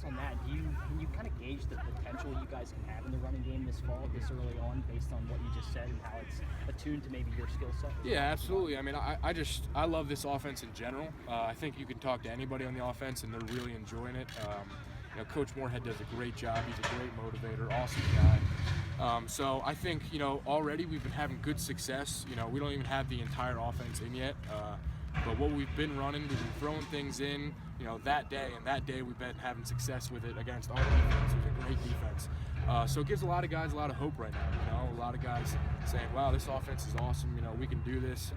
on that, can you kind of gauge the potential you guys can have in the running game this fall, this early on, based on what you just said and how it's attuned to maybe your skill set? Yeah, absolutely. I mean, I love this offense in general. I think you can talk to anybody on the offense, and they're really enjoying it. Coach Moorhead does a great job. He's a great motivator, awesome guy. So I think, already we've been having good success. We don't even have the entire offense in yet. But what we've been running, we've been throwing things in, that day. And that day we've been having success with it against our defense. It was a great defense. So it gives a lot of guys a lot of hope right now. A lot of guys saying, wow, this offense is awesome. We can do this.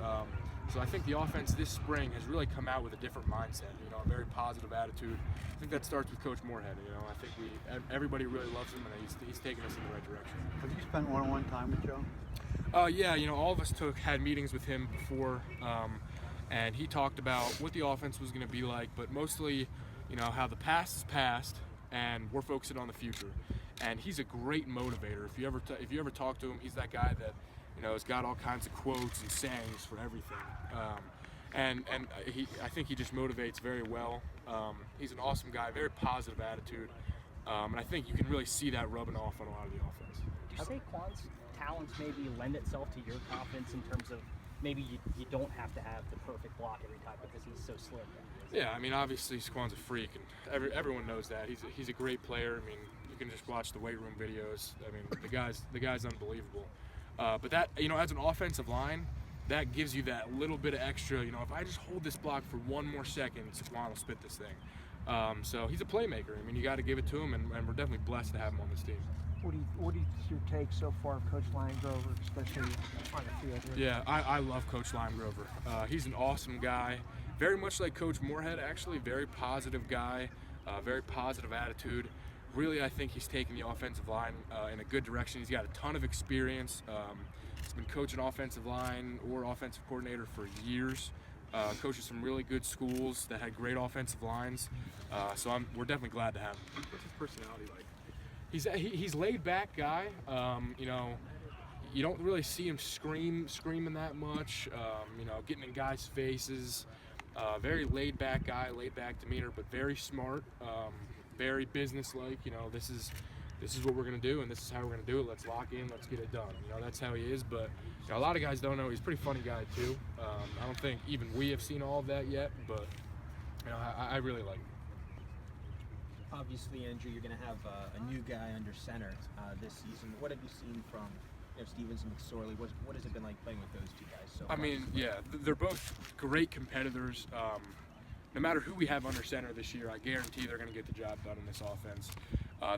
So I think the offense this spring has really come out with a different mindset, a very positive attitude. I think that starts with Coach Moorhead. I think everybody really loves him, and he's taking us in the right direction. Have you spent one-on-one time with Joe? Yeah, all of us had meetings with him before, and he talked about what the offense was going to be like, but mostly, how the past is past, and we're focusing on the future. And he's a great motivator. If you ever talk to him, he's that guy that has got all kinds of quotes and sayings for everything. I think he just motivates very well. He's an awesome guy, very positive attitude, and I think you can really see that rubbing off on a lot of the offense. Do you say Quan's talents maybe lend itself to your confidence in terms of maybe you don't have to have the perfect block every time because he's so slim? Yeah, I mean, obviously Squan's a freak, and everyone knows that. He's a great player. I mean, you can just watch the weight room videos. I mean, the guy's unbelievable. But that, as an offensive line, that gives you that little bit of extra. If I just hold this block for one more second, Squan will spit this thing. So he's a playmaker. I mean, you got to give it to him, and we're definitely blessed to have him on this team. What is your take so far of Coach Lion-Grover, especially on the field here? Yeah, I love Coach Lion-Grover. He's an awesome guy, very much like Coach Moorhead, actually. Very positive guy, very positive attitude. Really, I think he's taking the offensive line in a good direction. He's got a ton of experience. He's been coaching offensive line or offensive coordinator for years. Coaches some really good schools that had great offensive lines. So we're definitely glad to have him. What's his personality like? He's laid back guy. You don't really see him screaming that much. Getting in guys' faces. Very laid back guy, laid back demeanor, but very smart. Very business-like. This is what we're gonna do, and this is how we're gonna do it. Let's lock in. Let's get it done. That's how he is. But a lot of guys don't know he's a pretty funny guy too. I don't think even we have seen all of that yet, but I really like him. Obviously, Andrew, you're going to have a new guy under center this season. What have you seen from Stevens and McSorley? What has it been like playing with those two guys so far? I mean, yeah, they're both great competitors. No matter who we have under center this year, I guarantee they're going to get the job done in this offense.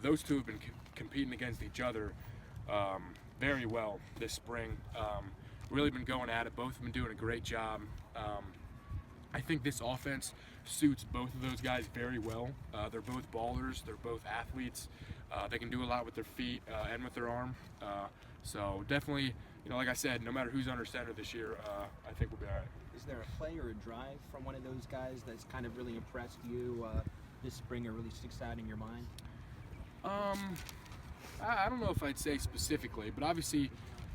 Those two have been competing against each other very well this spring. Really been going at it. Both have been doing a great job. I think this offense suits both of those guys very well. They're both ballers. They're both athletes. They can do a lot with their feet and with their arm. So definitely, like I said, no matter who's under center this year, I think we'll be all right. Is there a play or a drive from one of those guys that's kind of really impressed you this spring or really sticks out in your mind? I don't know if I'd say specifically, but obviously,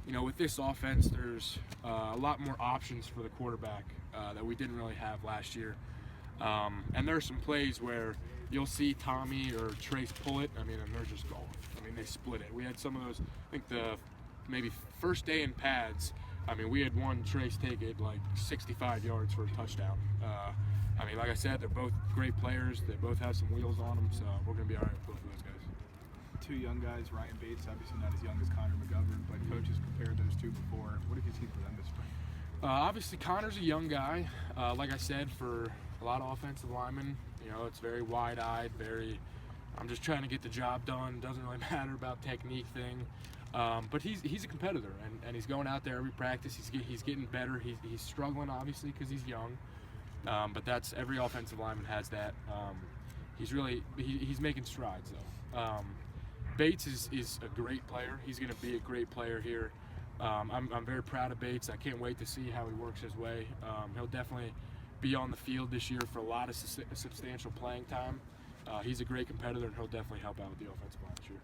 with this offense, there's a lot more options for the quarterback that we didn't really have last year. And there are some plays where you'll see Tommy or Trace pull it, and they're just going. They split it. We had some of those, I think the maybe first day in pads, we had one Trace take it like 65 yards for a touchdown. Like I said, they're both great players. They both have some wheels on them, so we're going to be all right with both of those guys. Two young guys, Ryan Bates, obviously not as young as Connor McGovern, but coaches compared those two before. What have you seen for them this spring? Obviously, Connor's a young guy. Like I said, for a lot of offensive linemen, it's very wide-eyed, I'm just trying to get the job done. Doesn't really matter about technique thing. But he's a competitor, and he's going out there every practice. He's getting better. He's struggling, obviously, because he's young. But that's every offensive lineman has that. He's making strides, though. Bates is a great player. He's going to be a great player here. I'm very proud of Bates. I can't wait to see how he works his way. He'll definitely be on the field this year for a lot of substantial playing time. He's a great competitor, and he'll definitely help out with the offensive line this year.